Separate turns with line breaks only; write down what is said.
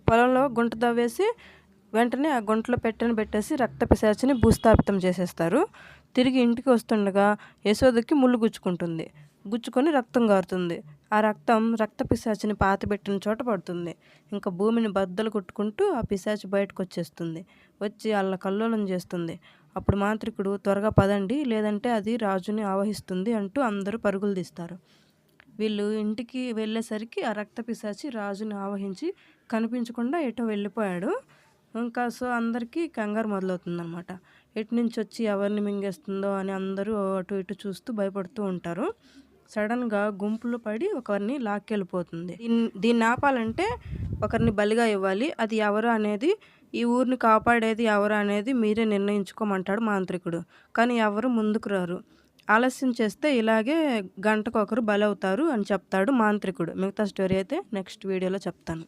పొలంలో గుంట తవ్వేసి వెంటనే ఆ గుంటలో పెట్టేసి రక్త పిశాచిని భూస్థాపితం చేసేస్తారు. తిరిగి ఇంటికి వస్తుండగా యశోదకి ముళ్ళు గుచ్చుకొని రక్తం గారుతుంది. ఆ రక్త పిశాచిని పాతిపెట్టిన చోట పడుతుంది. ఇంకా భూమిని బద్దలు కొట్టుకుంటూ ఆ పిశాచి బయటకొచ్చేస్తుంది. వచ్చి అల్లకల్లోలం చేస్తుంది. అప్పుడు మాంత్రికుడు త్వరగా పదండి, లేదంటే అది రాజుని ఆవహిస్తుంది అంటూ అందరూ పరుగులు తీస్తారు. వీళ్ళు ఇంటికి వెళ్ళేసరికి ఆ రక్త పిశాచి రాజుని ఆవహించి కనిపించకుండా ఎటో వెళ్ళిపోయాడు. ఇంకా అందరికీ కంగారు మొదలవుతుందనమాట. ఎటు నుంచి వచ్చి ఎవరిని మింగేస్తుందో అని అందరూ అటు ఇటు చూస్తూ భయపడుతూ ఉంటారు. సడన్గా గుంపులో పడి ఒకరిని లాక్కెళ్ళిపోతుంది. దీన్ని ఆపాలంటే ఒకరిని బలిగా ఇవ్వాలి. అది ఎవరు అనేది, ఈ ఊరిని కాపాడేది ఎవరు అనేది మీరే నిర్ణయించుకోమంటాడు మాంత్రికుడు. కానీ ఎవరు ముందుకు రారు. ఆలస్యం చేస్తే ఇలాగే గంటకొకరు బలవుతారు అని చెప్తాడు మాంత్రికుడు. మిగతా స్టోరీ అయితే నెక్స్ట్ వీడియోలో చెప్తాను.